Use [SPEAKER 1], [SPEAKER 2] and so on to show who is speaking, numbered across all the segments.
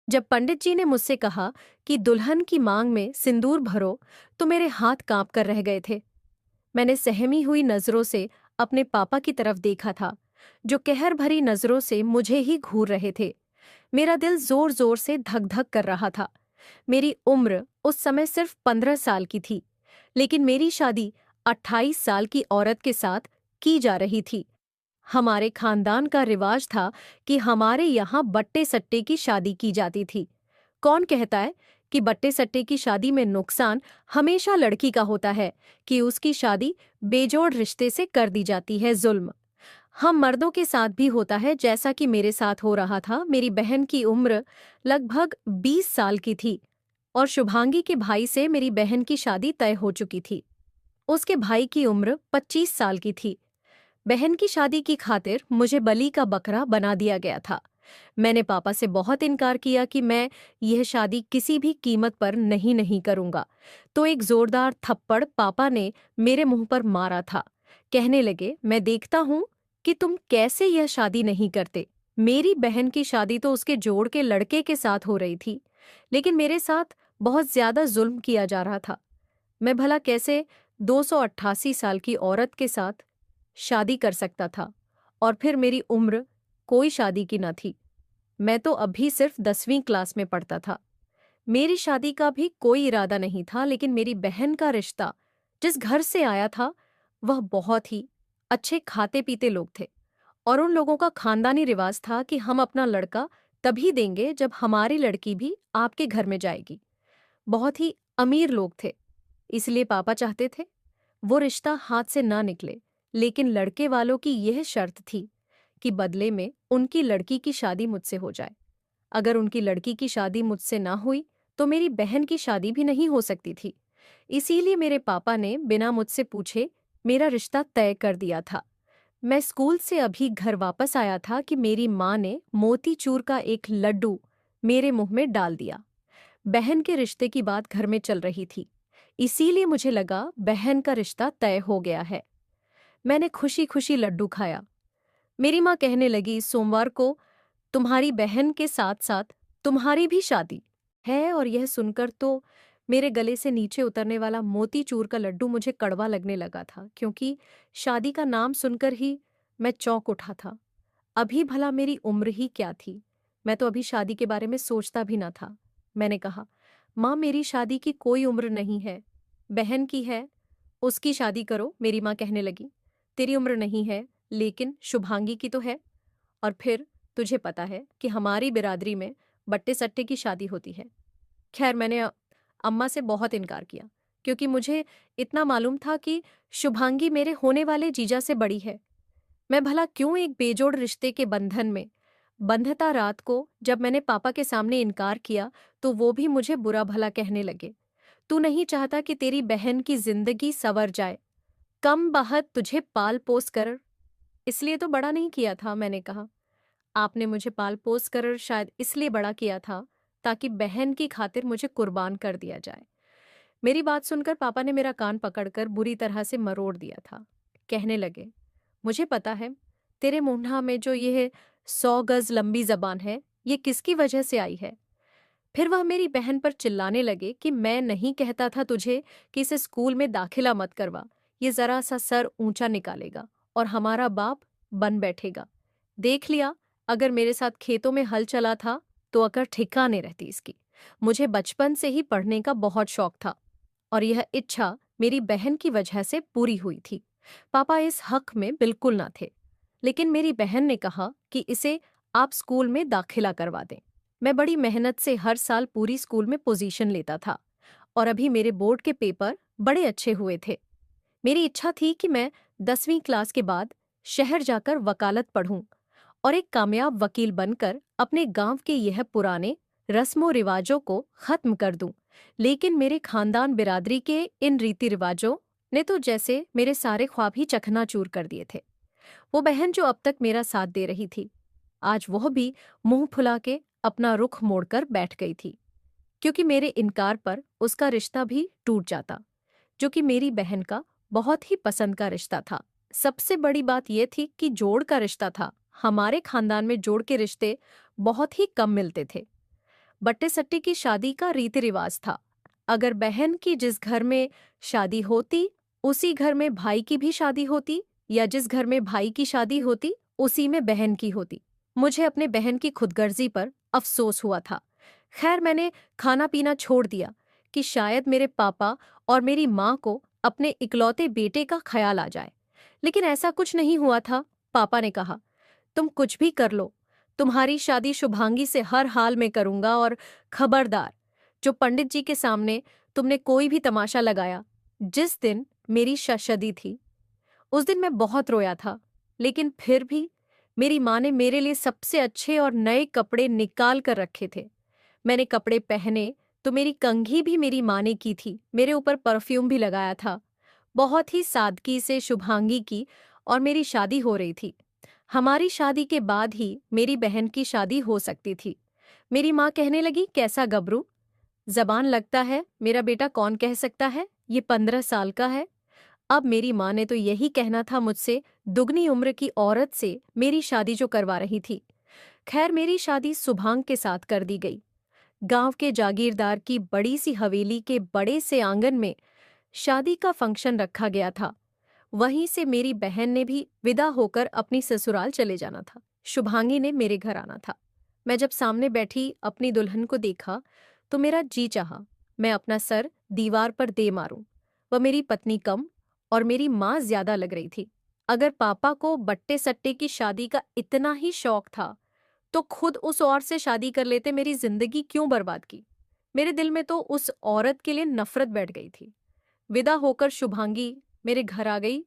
[SPEAKER 1] जब पंडित जी ने मुझसे कहा कि दुल्हन की मांग में सिंदूर भरो, तो मेरे हाथ कांप कर रह गए थे। मैंने सहमी हुई नजरों से अपने पापा की तरफ देखा था, जो कहर भरी नजरों से मुझे ही घूर रहे थे। मेरा दिल जोर जोर से धक धक कर रहा था। मेरी उम्र उस समय सिर्फ 15 साल की थी, लेकिन मेरी शादी 28 साल की औरत के साथ की जा रही थी। हमारे खानदान का रिवाज था कि हमारे यहाँ बट्टे सट्टे की शादी की जाती थी। कौन कहता है कि बट्टे सट्टे की शादी में नुकसान हमेशा लड़की का होता है, कि उसकी शादी बेजोड़ रिश्ते से कर दी जाती है जुल्म। हम मर्दों के साथ भी होता है, जैसा कि मेरे साथ हो रहा था। मेरी बहन की उम्र लगभग 20 साल की थी और शुभांगी के भाई से मेरी बहन की शादी तय हो चुकी थी। उसके भाई की उम्र 25 साल की थी। बहन की शादी की खातिर मुझे बलि का बकरा बना दिया गया था। मैंने पापा से बहुत इनकार किया कि मैं यह शादी किसी भी कीमत पर नहीं नहीं करूंगा, तो एक जोरदार थप्पड़ पापा ने मेरे मुंह पर मारा था। कहने लगे, मैं देखता हूं कि तुम कैसे यह शादी नहीं करते। मेरी बहन की शादी तो उसके जोड़ के लड़के के साथ हो रही थी, लेकिन मेरे साथ बहुत ज्यादा जुल्म किया जा रहा था। मैं भला कैसे 288 साल की औरत के साथ शादी कर सकता था? और फिर मेरी उम्र कोई शादी की न थी। मैं तो अभी सिर्फ 10वीं क्लास में पढ़ता था। मेरी शादी का भी कोई इरादा नहीं था, लेकिन मेरी बहन का रिश्ता जिस घर से आया था, वह बहुत ही अच्छे खाते पीते लोग थे। और उन लोगों का खानदानी रिवाज था कि हम अपना लड़का तभी देंगे जब हमारी लड़की भी आपके घर में जाएगी। बहुत ही अमीर लोग थे, इसलिए पापा चाहते थे वो रिश्ता हाथ से ना निकले। लेकिन लड़के वालों की यह शर्त थी कि बदले में उनकी लड़की की शादी मुझसे हो जाए। अगर उनकी लड़की की शादी मुझसे ना हुई, तो मेरी बहन की शादी भी नहीं हो सकती थी। इसीलिए मेरे पापा ने बिना मुझसे पूछे मेरा रिश्ता तय कर दिया था। मैं स्कूल से अभी घर वापस आया था कि मेरी माँ ने मोतीचूर का एक लड्डू मेरे मुंह में डाल दिया। बहन के रिश्ते की बात घर में चल रही थी, इसीलिए मुझे लगा बहन का रिश्ता तय हो गया है। मैंने खुशी खुशी लड्डू खाया। मेरी माँ कहने लगी, सोमवार को तुम्हारी बहन के साथ साथ तुम्हारी भी शादी है। और यह सुनकर तो मेरे गले से नीचे उतरने वाला मोतीचूर का लड्डू मुझे कड़वा लगने लगा था, क्योंकि शादी का नाम सुनकर ही मैं चौंक उठा था। अभी भला मेरी उम्र ही क्या थी? मैं तो अभी शादी के बारे में सोचता भी न था। मैंने कहा, माँ, मेरी शादी की कोई उम्र नहीं है, बहन की है, उसकी शादी करो। मेरी माँ कहने लगी, तेरी उम्र नहीं है, लेकिन शुभांगी की तो है। और फिर तुझे पता है कि हमारी बिरादरी में बट्टे सट्टे की शादी होती है। खैर, मैंने अम्मा से बहुत इनकार किया, क्योंकि मुझे इतना मालूम था कि शुभांगी मेरे होने वाले जीजा से बड़ी है। मैं भला क्यों एक बेजोड़ रिश्ते के बंधन में बंधता। रात को जब मैंने पापा के सामने इनकार किया, तो वो भी मुझे बुरा भला कहने लगे। तू नहीं चाहता कि तेरी बहन की जिंदगी संवर जाए, कम बहत तुझे पाल पोस कर इसलिए तो बड़ा नहीं किया था। मैंने कहा, आपने मुझे पाल पोस कर शायद इसलिए बड़ा किया था ताकि बहन की खातिर मुझे कुर्बान कर दिया जाए। मेरी बात सुनकर पापा ने मेरा कान पकड़कर बुरी तरह से मरोड़ दिया था। कहने लगे, मुझे पता है तेरे मुंह में जो यह 100 गज लंबी जबान है, ये किसकी वजह से आई है। फिर वह मेरी बहन पर चिल्लाने लगे कि मैं नहीं कहता था तुझे कि इसे स्कूल में दाखिला मत करवा, ये जरा सा सर ऊंचा निकालेगा और हमारा बाप बन बैठेगा। देख लिया, अगर मेरे साथ खेतों में हल चला था तो अकर ठिकाने रहती इसकी। मुझे बचपन से ही पढ़ने का बहुत शौक था और यह इच्छा मेरी बहन की वजह से पूरी हुई थी। पापा इस हक में बिल्कुल ना थे, लेकिन मेरी बहन ने कहा कि इसे आप स्कूल में दाखिला करवा दें। मैं बड़ी मेहनत से हर साल पूरी स्कूल में पोजीशन लेता था और अभी मेरे बोर्ड के पेपर बड़े अच्छे हुए थे। मेरी इच्छा थी कि मैं 10वीं क्लास के बाद शहर जाकर वकालत पढ़ूं और एक कामयाब वकील बनकर अपने गांव के यह पुराने रस्मों रिवाजों को खत्म कर दूं। लेकिन मेरे खानदान बिरादरी के इन रीति रिवाजों ने तो जैसे मेरे सारे ख्वाब ही चकनाचूर कर दिए थे। वो बहन जो अब तक मेरा साथ दे रही थी, आज वह भी मुंह फुला के अपना रुख मोड़कर बैठ गई थी, क्योंकि मेरे इनकार पर उसका रिश्ता भी टूट जाता, जो कि मेरी बहन का बहुत ही पसंद का रिश्ता था। सबसे बड़ी बात यह थी कि जोड़ का रिश्ता था। हमारे खानदान में जोड़ के रिश्ते बहुत ही कम मिलते थे। बट्टे सट्टे की शादी का रीति रिवाज था। अगर बहन की जिस घर में शादी होती, उसी घर में भाई की भी शादी होती, या जिस घर में भाई की शादी होती, उसी में बहन की होती। मुझे अपने बहन की खुदगर्जी पर अफसोस हुआ था। खैर, मैंने खाना पीना छोड़ दिया कि शायद मेरे पापा और मेरी माँ को अपने इकलौते बेटे का ख्याल आ जाए। लेकिन ऐसा कुछ नहीं हुआ था। पापा ने कहा, तुम कुछ भी कर लो, तुम्हारी शादी शुभांगी से हर हाल में करूंगा, और खबरदार, जो पंडित जी के सामने तुमने कोई भी तमाशा लगाया जिस दिन मेरी शदी थी, उस दिन मैं बहुत रोया था। लेकिन फिर भी मेरी माँ ने मेरे लिए सबसे अच्छे और नए कपड़े निकाल कर रखे थे। मैंने कपड़े पहने तो मेरी कंघी भी मेरी माँ ने की थी, मेरे ऊपर परफ्यूम भी लगाया था। बहुत ही सादगी से शुभांगी की और मेरी शादी हो रही थी। हमारी शादी के बाद ही मेरी बहन की शादी हो सकती थी। मेरी माँ कहने लगी, कैसा गबरू, जबान लगता है, मेरा बेटा कौन कह सकता है, ये 15 साल का है। अब मेरी माँ ने तो यही कहना था मुझसे, दुगनी उम्र की औरत से मेरी शादी जो करवा रही थी। खैर, मेरी शादी सुभांग के साथ कर दी गई। गांव के जागीरदार की बड़ी सी हवेली के बड़े से आंगन में शादी का फंक्शन रखा गया था। वहीं से मेरी बहन ने भी विदा होकर अपनी ससुराल चले जाना था। शुभांगी ने मेरे घर आना था। मैं जब सामने बैठी अपनी दुल्हन को देखा तो मेरा जी चाहा मैं अपना सर दीवार पर दे मारूं। वह मेरी पत्नी कम और मेरी माँ ज्यादा लग रही थी। अगर पापा को बट्टे सट्टे की शादी का इतना ही शौक था तो खुद उस औरत से शादी कर लेते, मेरी जिंदगी क्यों बर्बाद की। मेरे दिल में तो उस औरत के लिए नफरत बैठ गई थी। विदा होकर शुभांगी मेरे घर आ गई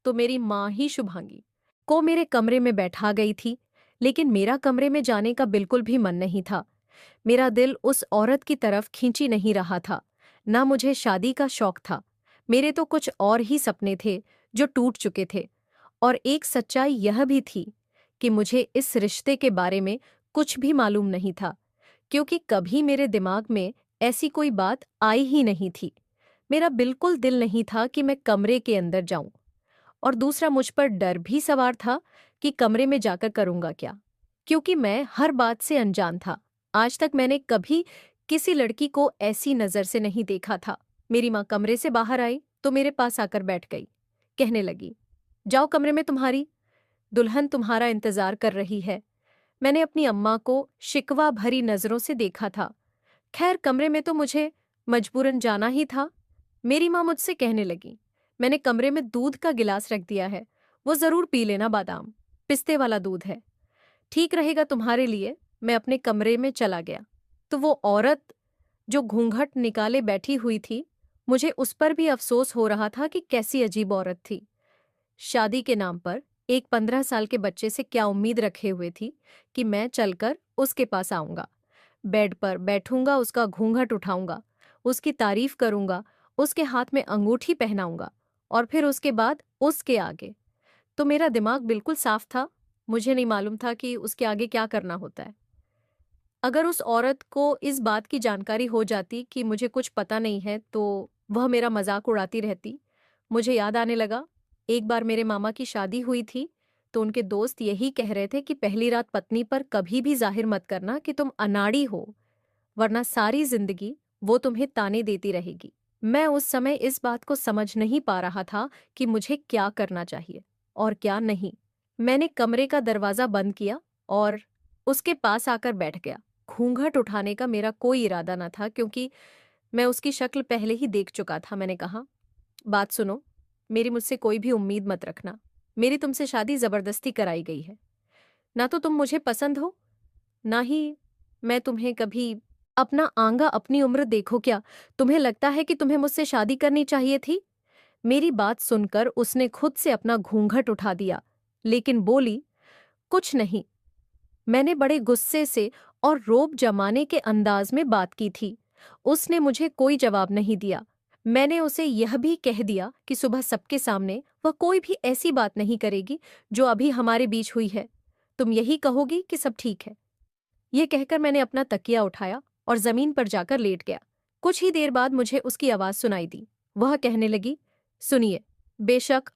[SPEAKER 1] तो मेरी माँ ही शुभांगी को मेरे कमरे में बैठा गई थी। लेकिन मेरा कमरे में जाने का बिल्कुल भी मन नहीं था। मेरा दिल उस औरत की तरफ खींची नहीं रहा था। ना मुझे शादी का शौक था। मेरे तो कुछ और ही सपने थे जो टूट चुके थे। और एक सच्चाई यह भी थी कि मुझे इस रिश्ते के बारे में कुछ भी मालूम नहीं था, क्योंकि कभी मेरे दिमाग में ऐसी कोई बात आई ही नहीं थी। मेरा बिल्कुल दिल नहीं था कि मैं कमरे के अंदर जाऊं, और दूसरा मुझ पर डर भी सवार था कि कमरे में जाकर करूंगा क्या, क्योंकि मैं हर बात से अनजान था। आज तक मैंने कभी किसी लड़की को ऐसी नजर से नहीं देखा था। मेरी माँ कमरे से बाहर आई तो मेरे पास आकर बैठ गई। कहने लगी, जाओ कमरे में, तुम्हारी दुल्हन तुम्हारा इंतजार कर रही है। मैंने अपनी अम्मा को शिकवा भरी नजरों से देखा था। खैर, कमरे में तो मुझे मजबूरन जाना ही था। मेरी माँ मुझसे कहने लगी, मैंने कमरे में दूध का गिलास रख दिया है, वो जरूर पी लेना, बादाम पिस्ते वाला दूध है, ठीक रहेगा तुम्हारे लिए। मैं अपने कमरे में चला गया तो वो औरत जो घूंघट निकाले बैठी हुई थी, मुझे उस पर भी अफसोस हो रहा था कि कैसी अजीब औरत थी। शादी के नाम पर एक 15 साल के बच्चे से क्या उम्मीद रखे हुए थी कि मैं चलकर उसके पास आऊंगा, बेड पर बैठूंगा, उसका घूंघट उठाऊंगा, उसकी तारीफ करूंगा, उसके हाथ में अंगूठी पहनाऊंगा, और फिर उसके बाद उसके आगे। तो मेरा दिमाग बिल्कुल साफ था। मुझे नहीं मालूम था कि उसके आगे क्या करना होता है। अगर उस औरत को इस बात की जानकारी हो जाती कि मुझे कुछ पता नहीं है तो वह मेरा मजाक उड़ाती रहती। मुझे याद आने लगा, एक बार मेरे मामा की शादी हुई थी तो उनके दोस्त यही कह रहे थे कि पहली रात पत्नी पर कभी भी जाहिर मत करना कि तुम अनाड़ी हो, वरना सारी जिंदगी वो तुम्हें ताने देती रहेगी। मैं उस समय इस बात को समझ नहीं पा रहा था कि मुझे क्या करना चाहिए और क्या नहीं। मैंने कमरे का दरवाजा बंद किया और उसके पास आकर बैठ गया। घूंघट उठाने का मेरा कोई इरादा न था, क्योंकि मैं उसकी शक्ल पहले ही देख चुका था। मैंने कहा, बात सुनो, मेरी मुझसे कोई भी उम्मीद मत रखना। मेरी तुमसे शादी जबरदस्ती कराई गई है। ना तो तुम मुझे पसंद हो, ना ही मैं तुम्हें कभी। अपना आंगा अपनी उम्र देखो, क्या तुम्हें लगता है कि तुम्हें मुझसे शादी करनी चाहिए थी? मेरी बात सुनकर उसने खुद से अपना घूंघट उठा दिया, लेकिन बोली, कुछ नहीं। मैंने बड़े गुस्से से और रोब जमाने के अंदाज में बात की थी। उसने मुझे कोई जवाब नहीं दिया। मैंने उसे यह भी कह दिया कि सुबह सबके सामने वह कोई भी ऐसी बात नहीं करेगी जो अभी हमारे बीच हुई है। तुम यही कहोगी कि सब ठीक है। यह कहकर मैंने अपना तकिया उठाया और जमीन पर जाकर लेट गया। कुछ ही देर बाद मुझे उसकी आवाज सुनाई दी। वह कहने लगी, सुनिए, बेशक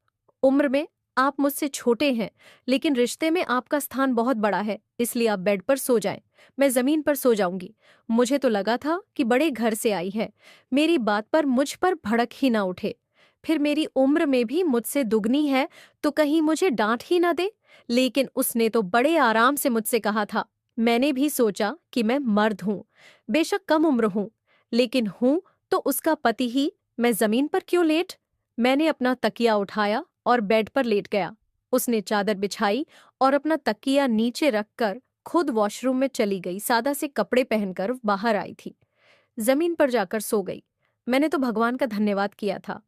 [SPEAKER 1] उम्र में आप मुझसे छोटे हैं, लेकिन रिश्ते में आपका स्थान बहुत बड़ा है, इसलिए आप बेड पर सो जाएं। मैं जमीन पर सो जाऊंगी। मुझे तो लगा था कि बड़े घर से आई है, मेरी बात पर मुझ पर भड़क ही ना उठे। फिर मेरी उम्र में भी मुझसे दुगनी है, तो कहीं मुझे डांट ही ना दे। लेकिन उसने तो बड़े आराम से मुझसे कहा था। मैंने भी सोचा कि मैं मर्द हूं, बेशक कम उम्र हूं, लेकिन हूं तो उसका पति ही। मैं जमीन पर क्यों लेट? मैंने अपना तकिया उठाया और बेड पर लेट गया। उसने चादर बिछाई और अपना तकिया नीचे रखकर खुद वॉशरूम में चली गई। सादा से कपड़े पहनकर बाहर आई थी। जमीन पर जाकर सो गई। मैंने तो भगवान का धन्यवाद किया था।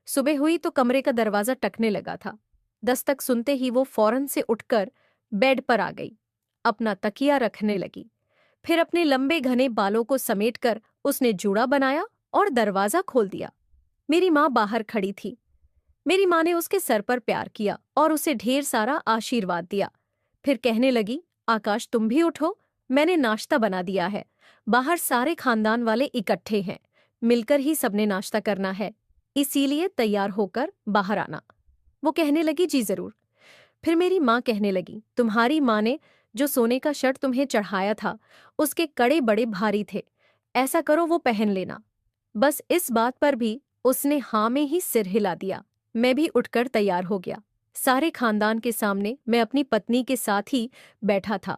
[SPEAKER 1] सुबह हुई तो कमरे का दरवाजा टकने लगा था। दस्तक सुनते ही वो फौरन से उठकर बेड पर आ गई, अपना तकिया रखने लगी। फिर अपने लंबे घने बालों को समेटकर उसने जूड़ा बनाया और दरवाजा खोल दिया। मेरी माँ बाहर खड़ी थी। मेरी माँ ने उसके सर पर प्यार किया और उसे ढेर सारा आशीर्वाद दिया। फिर कहने लगी, आकाश तुम भी उठो, मैंने नाश्ता बना दिया है। बाहर सारे खानदान वाले इकट्ठे हैं, मिलकर ही सबने नाश्ता करना है, इसीलिए तैयार होकर बाहर आना। वो कहने लगी, जी जरूर। फिर मेरी माँ कहने लगी, तुम्हारी माँ ने जो सोने का शर्ट तुम्हें चढ़ाया था, उसके कड़े बड़े भारी थे, ऐसा करो वो पहन लेना। बस इस बात पर भी उसने हाँ में ही सिर हिला दिया। मैं भी उठकर तैयार हो गया। सारे खानदान के सामने मैं अपनी पत्नी के साथ ही बैठा था,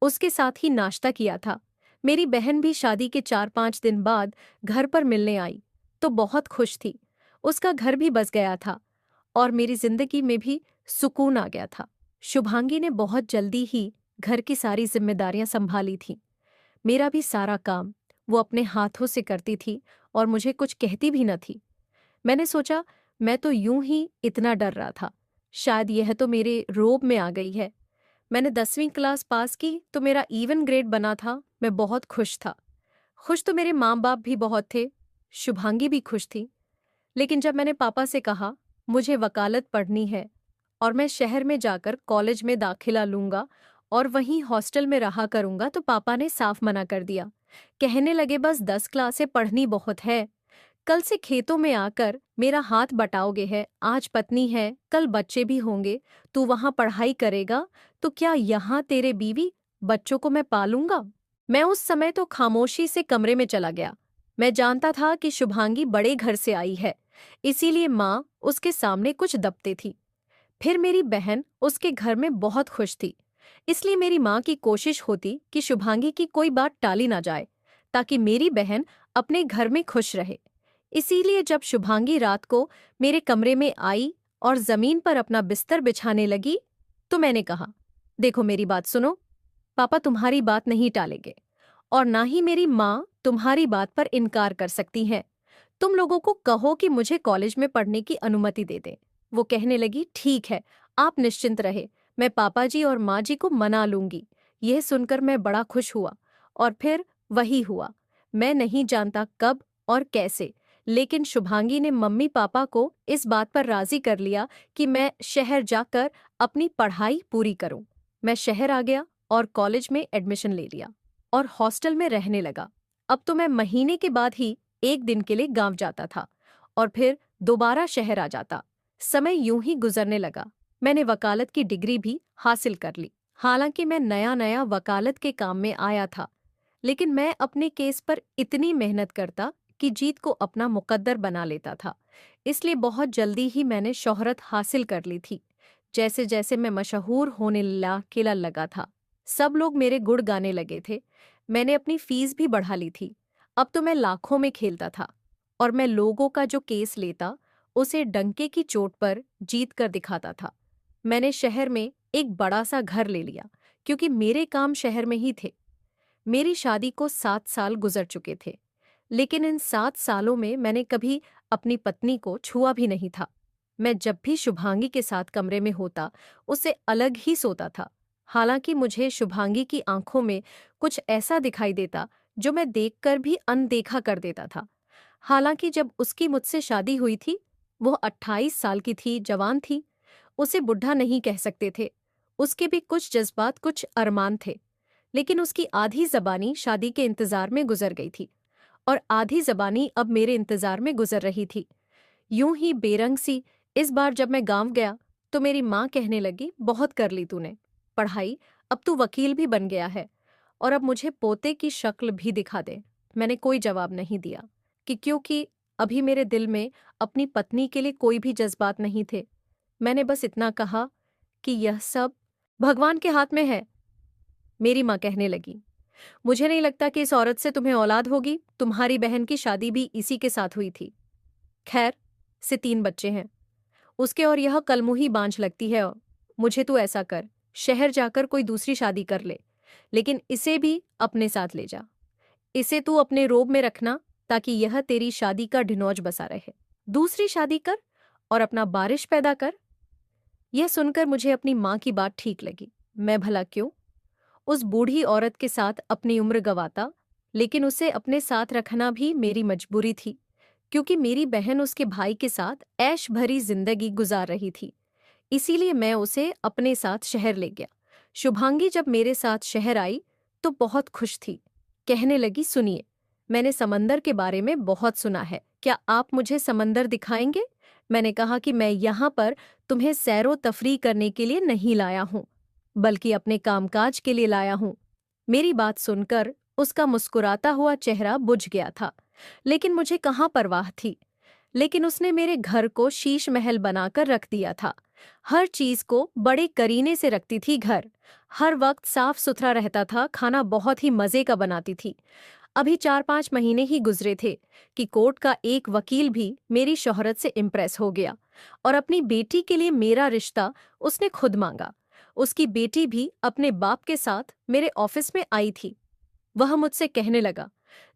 [SPEAKER 1] उसके साथ ही नाश्ता किया था। मेरी बहन भी शादी के 4-5 दिन बाद घर पर मिलने आई तो बहुत खुश थी। उसका घर भी बस गया था और मेरी जिंदगी में भी सुकून आ गया था। शुभांगी ने बहुत जल्दी ही घर की सारी जिम्मेदारियां संभाली थीं। मेरा भी सारा काम वो अपने हाथों से करती थी और मुझे कुछ कहती भी न थी। मैंने सोचा, मैं तो यूं ही इतना डर रहा था, शायद यह तो मेरे रोब में आ गई है। मैंने 10वीं क्लास पास की तो मेरा इवन ग्रेड बना था। मैं बहुत खुश था। खुश तो मेरे माँ बाप भी बहुत थे, शुभांगी भी खुश थी। लेकिन जब मैंने पापा से कहा मुझे वकालत पढ़नी है और मैं शहर में जाकर कॉलेज में दाखिला लूंगा और वहीं हॉस्टल में रहा करूंगा, तो पापा ने साफ मना कर दिया। कहने लगे, बस 10 क्लासें पढ़नी बहुत है, कल से खेतों में आकर मेरा हाथ बटाओगे है। आज पत्नी है, कल बच्चे भी होंगे, तू वहां पढ़ाई करेगा तो क्या यहाँ तेरे बीवी बच्चों को मैं पालूंगा? मैं उस समय तो खामोशी से कमरे में चला गया। मैं जानता था कि शुभांगी बड़े घर से आई है, इसीलिए माँ उसके सामने कुछ दबती थी। फिर मेरी बहन उसके घर में बहुत खुश थी, इसलिए मेरी माँ की कोशिश होती कि शुभांगी की कोई बात टाली ना जाए, ताकि मेरी बहन अपने घर में खुश रहे। इसीलिए जब शुभांगी रात को मेरे कमरे में आई और जमीन पर अपना बिस्तर बिछाने लगी, तो मैंने कहा, देखो मेरी बात सुनो, पापा तुम्हारी बात नहीं टालेंगे और ना ही मेरी माँ तुम्हारी बात पर इनकार कर सकती हैं। तुम लोगों को कहो कि मुझे कॉलेज में पढ़ने की अनुमति दे दें। वो कहने लगी, ठीक है, आप निश्चिंत रहे, मैं पापा जी और माँ जी को मना लूंगी। यह सुनकर मैं बड़ा खुश हुआ और फिर वही हुआ। मैं नहीं जानता कब और कैसे, लेकिन शुभांगी ने मम्मी पापा को इस बात पर राजी कर लिया कि मैं शहर जाकर अपनी पढ़ाई पूरी करूं। मैं शहर आ गया और कॉलेज में एडमिशन ले लिया और हॉस्टल में रहने लगा। अब तो मैं महीने के बाद ही एक दिन के लिए गांव जाता था और फिर दोबारा शहर आ जाता। समय यूं ही गुजरने लगा। मैंने वकालत की डिग्री भी हासिल कर ली। हालांकि मैं नया नया वकालत के काम में आया था, लेकिन मैं अपने केस पर इतनी मेहनत करता कि जीत को अपना मुकद्दर बना लेता था। इसलिए बहुत जल्दी ही मैंने शोहरत हासिल कर ली थी। जैसे जैसे मैं मशहूर होने लगा था, सब लोग मेरे गुण गाने लगे थे। मैंने अपनी फीस भी बढ़ा ली थी। अब तो मैं लाखों में खेलता था और मैं लोगों का जो केस लेता उसे डंके की चोट पर जीत कर दिखाता था। मैंने शहर में एक बड़ा सा घर ले लिया क्योंकि मेरे काम शहर में ही थे। मेरी शादी को 7 साल गुजर चुके थे, लेकिन इन 7 सालों में मैंने कभी अपनी पत्नी को छुआ भी नहीं था। मैं जब भी शुभांगी के साथ कमरे में होता, उससे अलग ही सोता था। हालांकि मुझे शुभांगी की आंखों में कुछ ऐसा दिखाई देता जो मैं देखकर भी अनदेखा कर देता था। हालांकि जब उसकी मुझसे शादी हुई थी, वो 28 साल की थी, जवान थी। उसे बुढ़ा नहीं कह सकते थे। उसके भी कुछ जज्बात, कुछ अरमान थे, लेकिन उसकी आधी जबानी शादी के इंतजार में गुजर गई थी और आधी जबानी अब मेरे इंतजार में गुजर रही थी। यूं ही बेरंग सी इस बार जब मैं गांव गया तो मेरी माँ कहने लगी, बहुत कर ली तूने पढ़ाई, अब तू वकील भी बन गया है और अब मुझे पोते की शक्ल भी दिखा दे। मैंने कोई जवाब नहीं दिया क्योंकि अभी मेरे दिल में अपनी पत्नी के लिए कोई भी जज्बात नहीं थे। मैंने बस इतना कहा कि यह सब भगवान के हाथ में है। मेरी माँ कहने लगी, मुझे नहीं लगता कि इस औरत से तुम्हें औलाद होगी, तुम्हारी बहन की शादी भी इसी के साथ हुई थी। खैर, से 3 बच्चे हैं उसके और यह कलमुही बांझ लगती है। मुझे तू ऐसा कर, शहर जाकर कोई दूसरी शादी कर ले, लेकिन इसे भी अपने साथ ले जा। इसे तू अपने रोब में रखना ताकि यह तेरी शादी का ढिनौज बसा रहे। दूसरी शादी कर और अपना बारिश पैदा कर। यह सुनकर मुझे अपनी माँ की बात ठीक लगी। मैं भला क्यों उस बूढ़ी औरत के साथ अपनी उम्र गंवाता, लेकिन उसे अपने साथ रखना भी मेरी मजबूरी थी क्योंकि मेरी बहन उसके भाई के साथ ऐश भरी जिंदगी गुजार रही थी। इसीलिए मैं उसे अपने साथ शहर ले गया। शुभांगी जब मेरे साथ शहर आई तो बहुत खुश थी। कहने लगी, सुनिए, मैंने समंदर के बारे में बहुत सुना है, क्या आप मुझे समंदर दिखाएंगे? मैंने कहा कि मैं यहाँ पर तुम्हें सैरो तफरी करने के लिए नहीं लाया हूँ, बल्कि अपने कामकाज के लिए लाया हूँ। मेरी बात सुनकर उसका मुस्कुराता हुआ चेहरा बुझ गया था, लेकिन मुझे कहाँ परवाह थी। लेकिन उसने मेरे घर को शीश महल बनाकर रख दिया था। हर चीज को बड़े करीने से रखती थी घर। हर वक्त साफ सुथरा रहता था, खाना बहुत ही मजे का बनाती थी। अभी 4-5 महीने ही गुजरे थे कि कोर्ट का एक वकील भी मेरी शोहरत से इम्प्रेस हो गया और अपनी बेटी के लिए मेरा रिश्ता उसने खुद मांगा। उसकी बेटी भी अपने बाप के साथ मेरे ऑफिस में आई थी। वह मुझसे कहने लगा,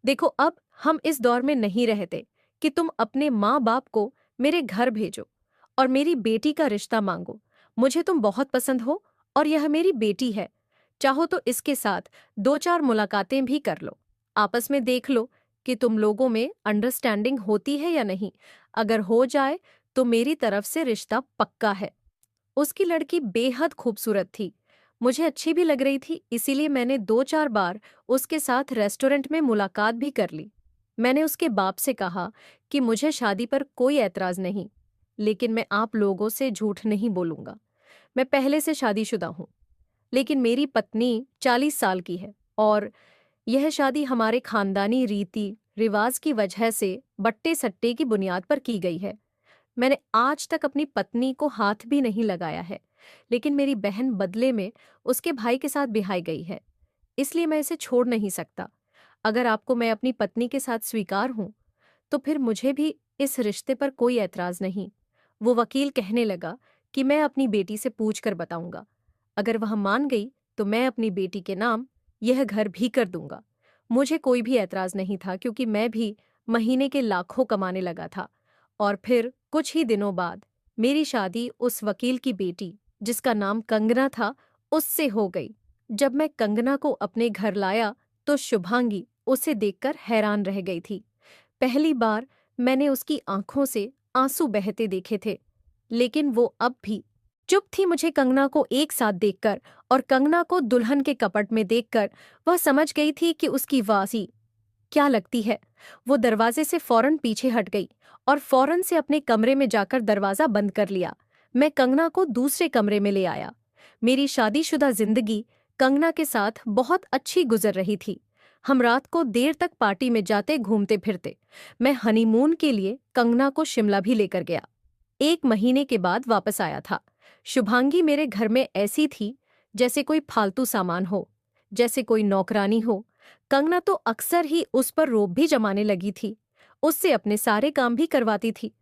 [SPEAKER 1] देखो अब हम इस दौर में नहीं रहते कि तुम अपने माँ बाप को मेरे घर भेजो और मेरी बेटी का रिश्ता मांगो। मुझे तुम बहुत पसंद हो और यह मेरी बेटी है। चाहो तो इसके साथ 2-4 मुलाकातें भी कर लो, आपस में देख लो कि तुम लोगों में अंडरस्टैंडिंग होती है या नहीं। अगर हो जाए तो मेरी तरफ से रिश्ता पक्का है। उसकी लड़की बेहद खूबसूरत थी, मुझे अच्छी भी लग रही थी, इसीलिए मैंने 2-4 बार उसके साथ रेस्टोरेंट में मुलाकात भी कर ली। मैंने उसके बाप से कहा कि मुझे शादी पर कोई ऐतराज नहीं, लेकिन मैं आप लोगों से झूठ नहीं बोलूंगा। मैं पहले से शादीशुदा हूँ, लेकिन मेरी पत्नी 40 साल की है और यह शादी हमारे खानदानी रीति रिवाज की वजह से बट्टे सट्टे की बुनियाद पर की गई है। मैंने आज तक अपनी पत्नी को हाथ भी नहीं लगाया है, लेकिन मेरी बहन बदले में उसके भाई के साथ बिहाई गई है, इसलिए मैं इसे छोड़ नहीं सकता। अगर आपको मैं अपनी पत्नी के साथ स्वीकार हूं, तो फिर मुझे भी इस रिश्ते पर कोई ऐतराज नहीं। वो वकील कहने लगा कि मैं अपनी बेटी से पूछ कर बताऊंगा। अगर वह मान गई तो मैं अपनी बेटी के नाम यह घर भी कर दूंगा। मुझे कोई भी ऐतराज नहीं था क्योंकि मैं भी महीने के लाखों कमाने लगा था। और फिर कुछ ही दिनों बाद मेरी शादी उस वकील की बेटी, जिसका नाम कंगना था, उससे हो गई। जब मैं कंगना को अपने घर लाया तो शुभांगी उसे देखकर हैरान रह गई थी। पहली बार मैंने उसकी आंखों से आंसू बहते देखे थे, लेकिन वो अब भी चुप थी। मुझे कंगना को एक साथ देखकर और कंगना को दुल्हन के कपट में देखकर वह समझ गई थी कि उसकी वासी क्या लगती है। वो दरवाजे से फौरन पीछे हट गई और फौरन से अपने कमरे में जाकर दरवाजा बंद कर लिया। मैं कंगना को दूसरे कमरे में ले आया। मेरी शादीशुदा जिंदगी कंगना के साथ बहुत अच्छी गुजर रही थी। हम रात को देर तक पार्टी में जाते घूमते फिरते। मैं हनीमून के लिए कंगना को शिमला भी लेकर गया। 1 महीने के बाद वापस आया था। शुभांगी मेरे घर में ऐसी थी जैसे कोई फालतू सामान हो, जैसे कोई नौकरानी हो। कंगना तो अक्सर ही उस पर रोब भी जमाने लगी थी, उससे अपने सारे काम भी करवाती थी।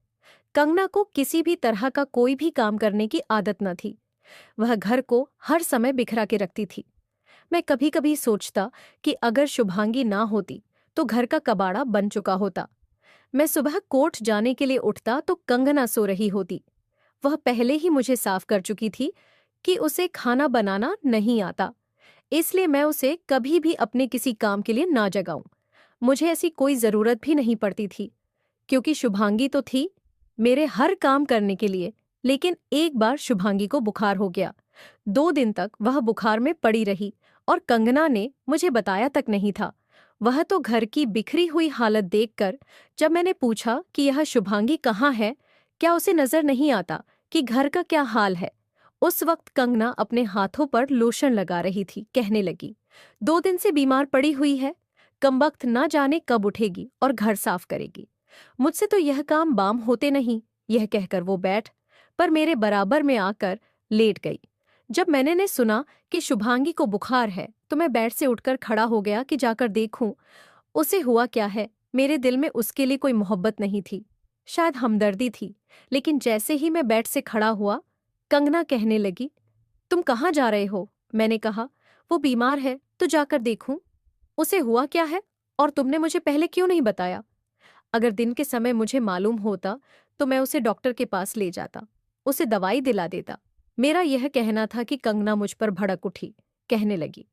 [SPEAKER 1] कंगना को किसी भी तरह का कोई भी काम करने की आदत न थी। वह घर को हर समय बिखरा के रखती थी। मैं कभी कभी सोचता कि अगर शुभांगी ना होती तो घर का कबाड़ा बन चुका होता। मैं सुबह कोर्ट जाने के लिए उठता तो कंगना सो रही होती। वह पहले ही मुझे साफ कर चुकी थी कि उसे खाना बनाना नहीं आता, इसलिए मैं उसे कभी भी अपने किसी काम के लिए ना जगाऊं। मुझे ऐसी कोई जरूरत भी नहीं पड़ती थी क्योंकि शुभांगी तो थी मेरे हर काम करने के लिए। लेकिन एक बार शुभांगी को बुखार हो गया। 2 दिन तक वह बुखार में पड़ी रही और कंगना ने मुझे बताया तक नहीं था। वह तो घर की बिखरी हुई हालत देखकर जब मैंने पूछा कि यह शुभांगी कहाँ है, क्या उसे नजर नहीं आता कि घर का क्या हाल है। उस वक्त कंगना अपने हाथों पर लोशन लगा रही थी। कहने लगी, 2 दिन से बीमार पड़ी हुई है, कमबख्त ना जाने कब उठेगी और घर साफ करेगी। मुझसे तो यह काम बाम होते नहीं। यह कहकर वो बैठ पर मेरे बराबर में आकर लेट गई। जब मैंने ने सुना कि शुभांगी को बुखार है तो मैं बेड से उठकर खड़ा हो गया कि जाकर देखूं उसे हुआ क्या है। मेरे दिल में उसके लिए कोई मोहब्बत नहीं थी, शायद हमदर्दी थी। लेकिन जैसे ही मैं बेड से खड़ा हुआ, कंगना कहने लगी, तुम कहाँ जा रहे हो? मैंने कहा, वो बीमार है तो जाकर देखूं उसे हुआ क्या है, और तुमने मुझे पहले क्यों नहीं बताया? अगर दिन के समय मुझे मालूम होता तो मैं उसे डॉक्टर के पास ले जाता, उसे दवाई दिला देता। मेरा यह कहना था कि कंगना मुझ पर भड़क उठी। कहने लगी,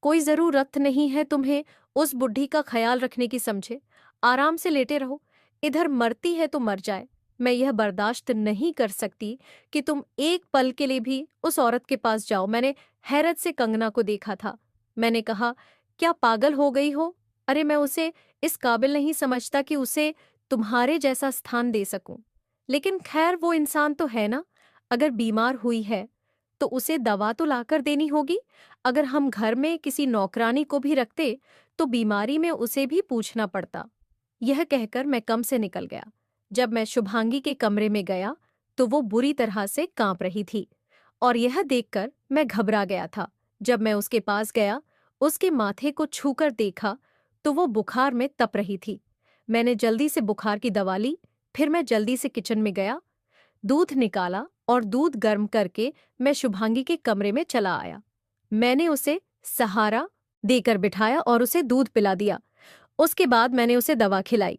[SPEAKER 1] कोई जरूरत नहीं है तुम्हें उस बुढ़ी का ख्याल रखने की, समझे? आराम से लेटे रहो, इधर मरती है तो मर जाए। मैं यह बर्दाश्त नहीं कर सकती कि तुम एक पल के लिए भी उस औरत के पास जाओ। मैंने हैरत से कंगना को देखा था। मैंने कहा, क्या पागल हो गई हो? अरे मैं उसे इस काबिल नहीं समझता कि उसे तुम्हारे जैसा स्थान दे सकूं। लेकिन खैर, वो इंसान तो है ना। अगर बीमार हुई है तो उसे दवा तो लाकर देनी होगी। अगर हम घर में किसी नौकरानी को भी रखते तो बीमारी में उसे भी पूछना पड़ता। यह कहकर मैं कम से निकल गया। जब मैं शुभांगी के कमरे में गया तो वो बुरी तरह से कांप रही थी और यह देखकर मैं घबरा गया था। जब मैं उसके पास गया, उसके माथे को छूकर देखा तो वो बुखार में तप रही थी। मैंने जल्दी से बुखार की दवा ली। फिर मैं जल्दी से किचन में गया, दूध निकाला और दूध गर्म करके मैं शुभांगी के कमरे में चला आया। मैंने उसे सहारा देकर बिठाया और उसे दूध पिला दिया। उसके बाद मैंने उसे दवा खिलाई।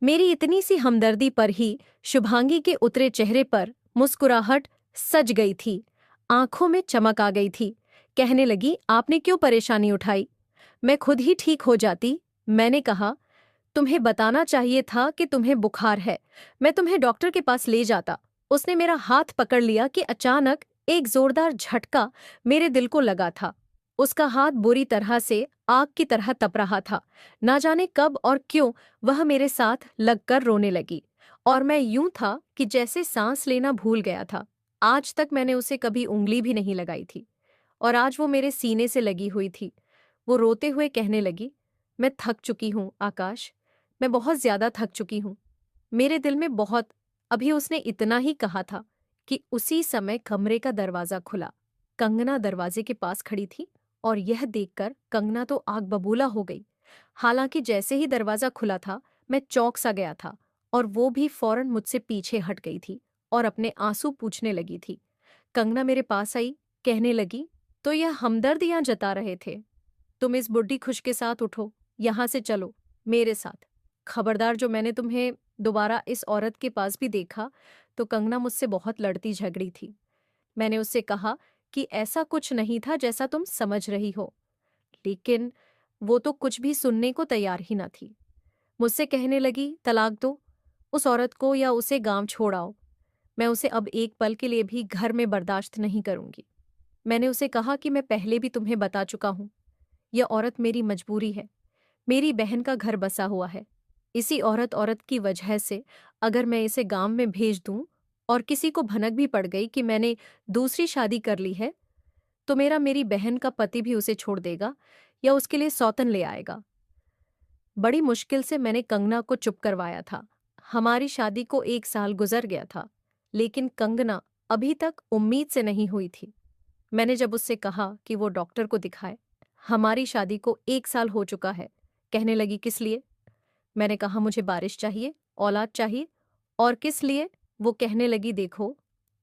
[SPEAKER 1] मेरी इतनी सी हमदर्दी पर ही शुभांगी के उतरे चेहरे पर मुस्कुराहट सज गई थी, आंखों में चमक आ गई थी। कहने लगी, आपने क्यों परेशानी उठाई? मैं खुद ही ठीक हो जाती। मैंने कहा, तुम्हें बताना चाहिए था कि तुम्हें बुखार है, मैं तुम्हें डॉक्टर के पास ले जाता। उसने मेरा हाथ पकड़ लिया कि अचानक एक जोरदार झटका मेरे दिल को लगा था। उसका हाथ बुरी तरह से आग की तरह तप रहा था। ना जाने कब और क्यों वह मेरे साथ लगकर रोने लगी और मैं यूं था कि जैसे सांस लेना भूल गया था। आज तक मैंने उसे कभी उंगली भी नहीं लगाई थी और आज वो मेरे सीने से लगी हुई थी। वो रोते हुए कहने लगी, मैं थक चुकी हूँ आकाश, मैं बहुत ज्यादा थक चुकी हूँ। मेरे दिल में बहुत। अभी उसने इतना ही कहा था कि उसी समय कमरे का दरवाजा खुला। कंगना दरवाजे के पास खड़ी थी और यह देखकर कंगना तो आग बबूला हो गई। हालांकि जैसे ही दरवाजा खुला था, मैं चौंक सा गया था और वो भी फौरन मुझसे पीछे हट गई थी और अपने आंसू पूछने लगी थी। कंगना मेरे पास आई, कहने लगी, तो यह हमदर्द यहाँ जता रहे थे? तुम इस बुढ़ी खुश के साथ उठो, यहां से चलो मेरे साथ। खबरदार, जो मैंने तुम्हें दोबारा इस औरत के पास भी देखा तो कंगना मुझसे बहुत लड़ती झगड़ी थी। मैंने उससे कहा कि ऐसा कुछ नहीं था जैसा तुम समझ रही हो, लेकिन वो तो कुछ भी सुनने को तैयार ही न थी। मुझसे कहने लगी, तलाक दो उस औरत को या उसे गांव छोड़ आओ। मैं उसे अब एक पल के लिए भी घर में बर्दाश्त नहीं करूंगी। मैंने उसे कहा कि मैं पहले भी तुम्हें बता चुका हूं, यह औरत मेरी मजबूरी है। मेरी बहन का घर बसा हुआ है। इसी औरत की वजह से अगर मैं इसे गांव में भेज दूं और किसी को भनक भी पड़ गई कि मैंने दूसरी शादी कर ली है, तो मेरी बहन का पति भी उसे छोड़ देगा या उसके लिए सौतन ले आएगा। बड़ी मुश्किल से मैंने कंगना को चुप करवाया था। हमारी शादी को 1 साल गुजर गया था, लेकिन कंगना अभी तक उम्मीद से नहीं हुई थी। मैंने जब उससे कहा कि वो डॉक्टर को दिखाए, हमारी शादी को 1 साल हो चुका है। कहने लगी, किस लिए? मैंने कहा, मुझे बारिश चाहिए, औलाद चाहिए। और किस लिए? वो कहने लगी, देखो,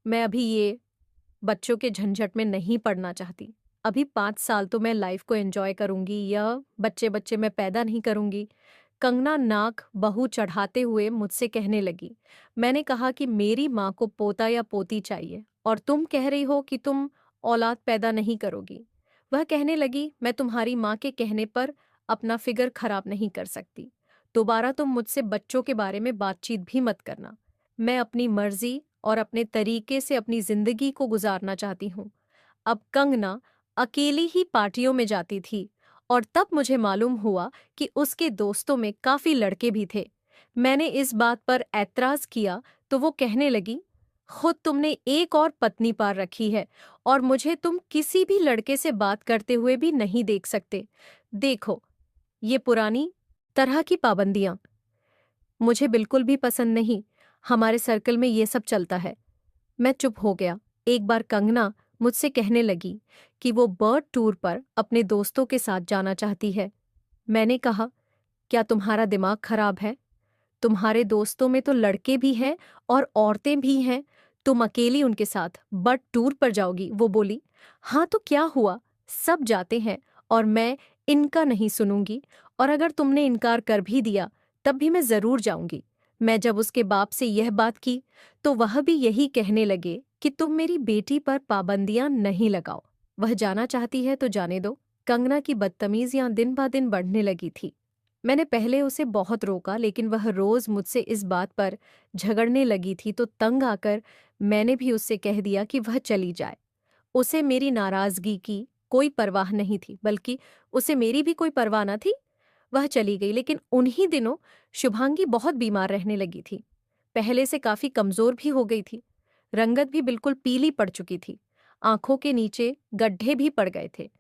[SPEAKER 1] मैं अभी ये बच्चों के झंझट में नहीं पड़ना चाहती। अभी 5 साल तो मैं लाइफ को एंजॉय करूंगी, या बच्चे बच्चे मैं पैदा नहीं करूंगी। कंगना नाक बहू चढ़ाते हुए मुझसे कहने लगी। मैंने कहा कि मेरी माँ को पोता या पोती चाहिए और तुम कह रही हो कि तुम औलाद पैदा नहीं करोगी। वह कहने लगी, मैं तुम्हारी माँ के कहने पर अपना फिगर खराब नहीं कर सकती। दोबारा तुम मुझसे बच्चों के बारे में बातचीत भी मत करना। मैं अपनी मर्जी और अपने तरीके से अपनी जिंदगी को गुजारना चाहती हूँ। अब कंगना अकेली ही पार्टियों में जाती थी और तब मुझे मालूम हुआ कि उसके दोस्तों में काफी लड़के भी थे। मैंने इस बात पर ऐतराज किया तो वो कहने लगी, खुद तुमने एक और पत्नी पार रखी है और मुझे तुम किसी भी लड़के से बात करते हुए भी नहीं देख सकते। देखो, ये पुरानी तरह की पाबंदियां मुझे बिल्कुल भी पसंद नहीं। हमारे सर्कल में ये सब चलता है। मैं चुप हो गया। एक बार कंगना मुझसे कहने लगी कि वो बर्ड टूर पर अपने दोस्तों के साथ जाना चाहती है। मैंने कहा, क्या तुम्हारा दिमाग खराब है? तुम्हारे दोस्तों में तो लड़के भी हैं और औरतें भी हैं। तुम अकेली उनके साथ बर्ड टूर पर जाओगी? वो बोली, हाँ तो क्या हुआ, सब जाते हैं और मैं इनका नहीं सुनूंगी। और अगर तुमने इनकार कर भी दिया तब भी मैं जरूर जाऊंगी। मैं जब उसके बाप से यह बात की तो वह भी यही कहने लगे कि तुम मेरी बेटी पर पाबंदियां नहीं लगाओ। वह जाना चाहती है तो जाने दो। कंगना की बदतमीजियां दिन ब दिन बढ़ने लगी थी। मैंने पहले उसे बहुत रोका, लेकिन वह रोज मुझसे इस बात पर झगड़ने लगी थी तो तंग आकर मैंने भी उससे कह दिया कि वह चली जाए। उसे मेरी नाराजगी की कोई परवाह नहीं थी, बल्कि उसे मेरी भी कोई परवाह न थी। वह चली गई, लेकिन उन्हीं दिनों शुभांगी बहुत बीमार रहने लगी थी। पहले से काफी कमजोर भी हो गई थी। रंगत भी बिल्कुल पीली पड़ चुकी थी। आंखों के नीचे गड्ढे भी पड़ गए थे।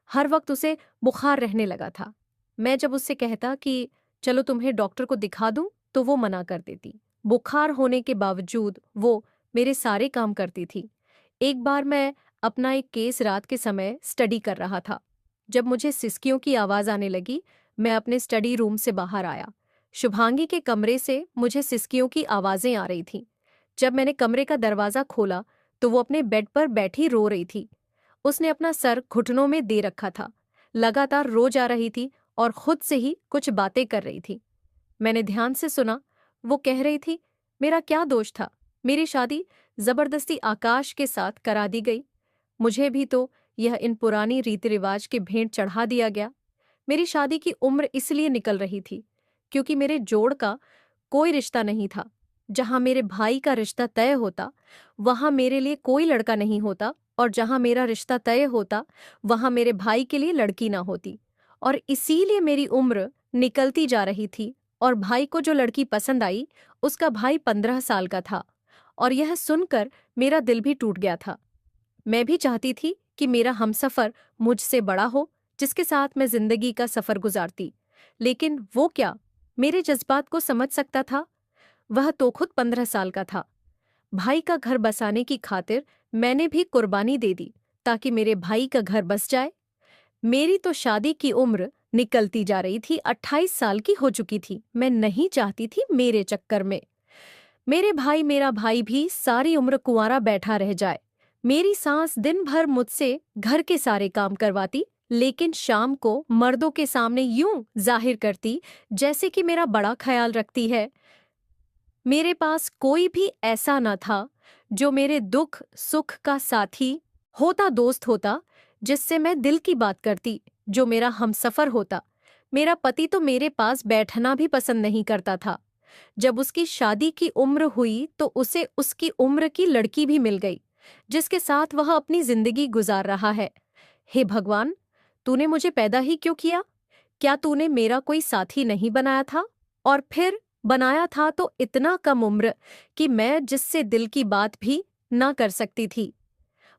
[SPEAKER 1] हर वक्त उसे बुखार रहने लगा था। मैं जब उससे कहता कि चलो तुम्हें डॉक्टर को दिखा दूं तो वो मना कर देती। बुखार होने के बावजूद वो मेरे सारे काम करती थी। एक बार मैं अपना एक केस रात के समय स्टडी कर रहा था। जब मुझे सिसकियों की आवाज आने लगी, मैं अपने स्टडी रूम से बाहर आया। शुभांगी के कमरे से मुझे सिसकियों की आवाजें आ रही थीं। जब मैंने कमरे का दरवाजा खोला तो वो अपने बेड पर बैठी रो रही थी। उसने अपना सर घुटनों में दे रखा था, लगातार रो जा रही थी और खुद से ही कुछ बातें कर रही थी। मैंने ध्यान से सुना। वो कह रही थी, मेरा क्या दोष था? मेरी शादी जबरदस्ती आकाश के साथ करा दी गई। मुझे भी तो यह इन पुरानी रीति रिवाज के भेंट चढ़ा दिया गया। मेरी शादी की उम्र इसलिए निकल रही थी क्योंकि मेरे जोड़ का कोई रिश्ता नहीं था। जहां मेरे भाई का रिश्ता तय होता वहां मेरे लिए कोई लड़का नहीं होता, और जहां मेरा रिश्ता तय होता वहां मेरे भाई के लिए लड़की ना होती। और इसीलिए मेरी उम्र निकलती जा रही थी और भाई को जो लड़की पसंद आई उसका भाई 15 साल का था। और यह सुनकर मेरा दिल भी टूट गया था। मैं भी चाहती थी कि मेरा हमसफर मुझसे बड़ा हो, जिसके साथ मैं जिंदगी का सफर गुजारती। लेकिन वो क्या मेरे जज्बात को समझ सकता था? वह तो खुद 15 साल का था। भाई का घर बसाने की खातिर मैंने भी कुर्बानी दे दी ताकि मेरे भाई का घर बस जाए। मेरी तो शादी की उम्र निकलती जा रही थी, 28 साल की हो चुकी थी। मैं नहीं चाहती थी मेरे चक्कर में मेरा भाई भी सारी उम्र कुंवारा बैठा रह जाए। मेरी सास दिन भर मुझसे घर के सारे काम करवाती, लेकिन शाम को मर्दों के सामने यूं जाहिर करती जैसे कि मेरा बड़ा ख्याल रखती है। मेरे पास कोई भी ऐसा न था जो मेरे दुख सुख का साथी होता, दोस्त होता, जिससे मैं दिल की बात करती, जो मेरा हमसफर होता। मेरा पति तो मेरे पास बैठना भी पसंद नहीं करता था। जब उसकी शादी की उम्र हुई तो उसे उसकी उम्र की लड़की भी मिल गई, जिसके साथ वह अपनी जिंदगी गुजार रहा है। हे भगवान, तूने मुझे पैदा ही क्यों किया? क्या तूने मेरा कोई साथी नहीं बनाया था? और फिर बनाया था तो इतना कम उम्र कि मैं जिससे दिल की बात भी ना कर सकती थी।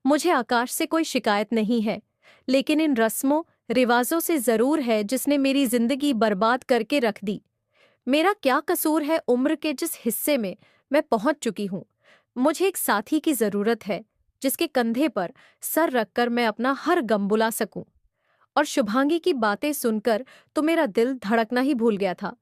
[SPEAKER 1] मुझे आकाश से कोई शिकायत नहीं है, लेकिन इन रस्मों रिवाजों से जरूर है जिसने मेरी जिंदगी बर्बाद करके रख दी। मेरा क्या कसूर है उम्र के जिस हिस्से में मैं पहुंच चुकी हूं? मुझे एक साथी की जरूरत है जिसके कंधे पर सर रखकर मैं अपना हर गम बुला सकूं। और शुभांगी की बातें सुनकर तो मेरा दिल धड़कना ही भूल गया था।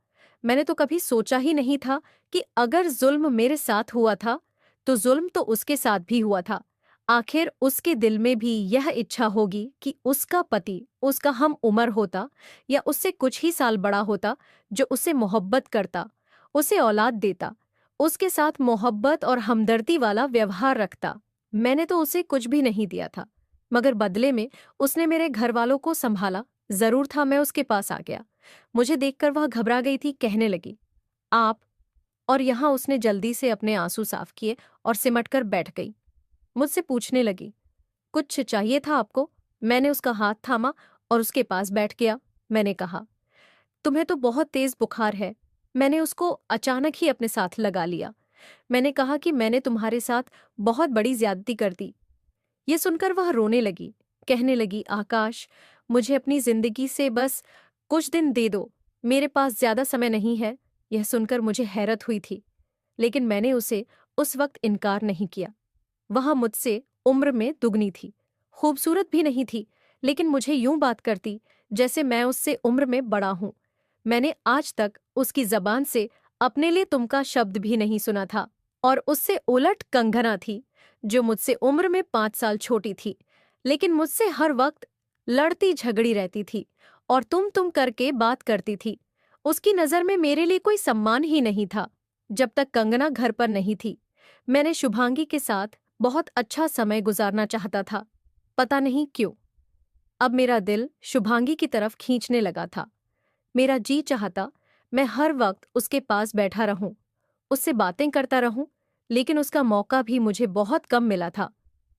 [SPEAKER 1] मैंने तो कभी सोचा ही नहीं था कि अगर जुल्म मेरे साथ हुआ था तो जुल्म तो उसके साथ भी हुआ था। आखिर उसके दिल में भी यह इच्छा होगी कि उसका पति उसका हम उम्र होता या उससे कुछ ही साल बड़ा होता, जो उसे मोहब्बत करता, उसे औलाद देता, उसके साथ मोहब्बत और हमदर्दी वाला व्यवहार रखता। मैंने तो उसे कुछ भी नहीं दिया था, मगर बदले में उसने मेरे घर वालों को संभाला। जरूर था मैं उसके पास आ गया। मुझे देखकर वह घबरा गई थी, कहने लगी, आप। और यहाँ उसने जल्दी से अपने आंसू साफ किए और सिमटकर बैठ गई। मुझसे पूछने लगी, कुछ चाहिए था आपको? मैंने उसका हाथ थामा और उसके पास बैठ गया। मैंने कहा, तुम्हें तो बहुत तेज बुखार है। मैंने उसको अचानक ही अपने साथ लगा लिया। मैंने कहा कि मैंने तुम्हारे साथ बहुत बड़ी ज्यादती कर दी। ये सुनकर वह रोने लगी, कहने लगी, आकाश, मुझे अपनी जिंदगी से बस कुछ दिन दे दो, मेरे पास ज्यादा समय नहीं है। यह सुनकर मुझे हैरत हुई थी, लेकिन मैंने उसे उस वक्त इनकार नहीं किया। वह मुझसे उम्र में दुगनी थी, खूबसूरत भी नहीं थी, लेकिन मुझे यूं बात करती जैसे मैं उससे उम्र में बड़ा हूं। मैंने आज तक उसकी जबान से अपने लिए तुम का शब्द भी नहीं सुना था। और उससे उलट कंगना थी, जो मुझसे उम्र में 5 साल छोटी थी, लेकिन मुझसे हर वक्त लड़ती झगड़ी रहती थी और तुम करके बात करती थी। उसकी नज़र में मेरे लिए कोई सम्मान ही नहीं था। जब तक कंगना घर पर नहीं थी, मैंने शुभांगी के साथ बहुत अच्छा समय गुजारना चाहता था। पता नहीं क्यों अब मेरा दिल शुभांगी की तरफ खींचने लगा था। मेरा जी चाहता मैं हर वक्त उसके पास बैठा रहूं, उससे बातें करता रहूं, लेकिन उसका मौका भी मुझे बहुत कम मिला था।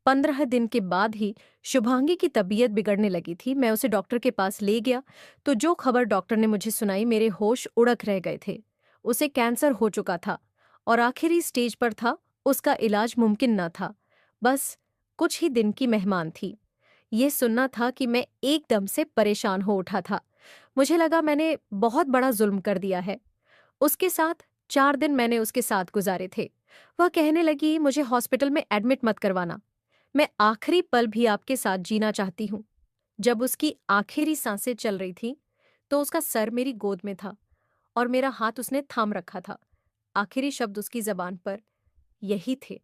[SPEAKER 1] 15 दिन के बाद ही शुभांगी की तबीयत बिगड़ने लगी थी। मैं उसे डॉक्टर के पास ले गया तो जो खबर डॉक्टर ने मुझे सुनाई, मेरे होश उड़क रह गए थे। उसे कैंसर हो चुका था और आखिरी स्टेज पर था। उसका इलाज मुमकिन न था, बस कुछ ही दिन की मेहमान थी। ये सुनना था कि मैं एकदम से परेशान हो उठा था। मुझे लगा मैंने बहुत बड़ा जुल्म कर दिया है। उसके साथ 4 दिन मैंने उसके साथ गुजारे थे। वह कहने लगी, मुझे हॉस्पिटल में एडमिट मत करवाना, मैं आखिरी पल भी आपके साथ जीना चाहती हूँ। जब उसकी आखिरी सांसें चल रही थी तो उसका सर मेरी गोद में था और मेरा हाथ उसने थाम रखा था। आखिरी शब्द उसकी जबान पर यही थे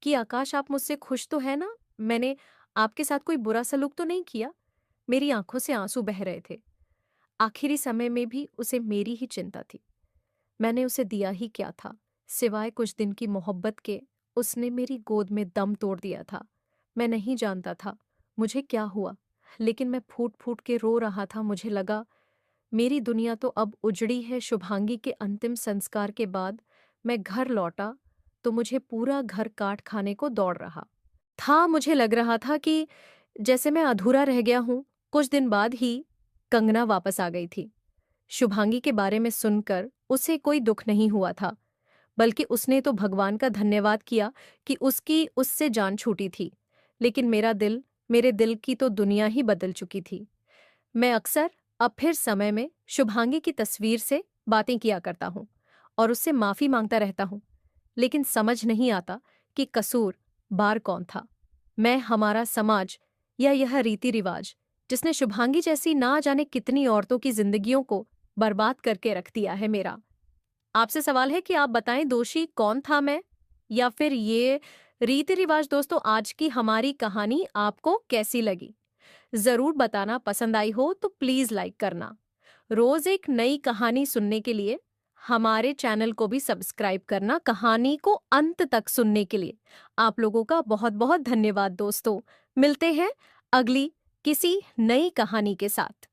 [SPEAKER 1] कि आकाश, आप मुझसे खुश तो है ना? मैंने आपके साथ कोई बुरा सलूक तो नहीं किया? मेरी आंखों से आंसू बह रहे थे। आखिरी समय में भी उसे मेरी ही चिंता थी। मैंने उसे दिया ही क्या था सिवाय कुछ दिन की मोहब्बत के? उसने मेरी गोद में दम तोड़ दिया था। मैं नहीं जानता था मुझे क्या हुआ, लेकिन मैं फूट फूट के रो रहा था। मुझे लगा मेरी दुनिया तो अब उजड़ी है। शुभांगी के अंतिम संस्कार के बाद मैं घर लौटा तो मुझे पूरा घर काट खाने को दौड़ रहा था। मुझे लग रहा था कि जैसे मैं अधूरा रह गया हूं। कुछ दिन बाद ही कंगना वापस आ गई थी। शुभांगी के बारे में सुनकर उसे कोई दुख नहीं हुआ था, बल्कि उसने तो भगवान का धन्यवाद किया कि उसकी उससे जान छूटी थी। लेकिन मेरे दिल की तो दुनिया ही बदल चुकी थी। मैं अक्सर अब फिर समय में शुभांगी की तस्वीर से बातें किया करता हूँ और उससे माफी मांगता रहता हूँ, लेकिन समझ नहीं आता कि कसूर बार कौन था, मैं, हमारा समाज, या यह रीति रिवाज जिसने शुभांगी जैसी ना जाने कितनी औरतों की जिंदगियों को बर्बाद करके रख दिया है। मेरा आपसे सवाल है कि आप बताएं, दोषी कौन था, मैं या फिर ये रीति रिवाज? दोस्तों, आज की हमारी कहानी आपको कैसी लगी जरूर बताना। पसंद आई हो तो प्लीज लाइक करना। रोज एक नई कहानी सुनने के लिए हमारे चैनल को भी सब्सक्राइब करना। कहानी को अंत तक सुनने के लिए आप लोगों का बहुत बहुत धन्यवाद। दोस्तों, मिलते हैं अगली किसी नई कहानी के साथ।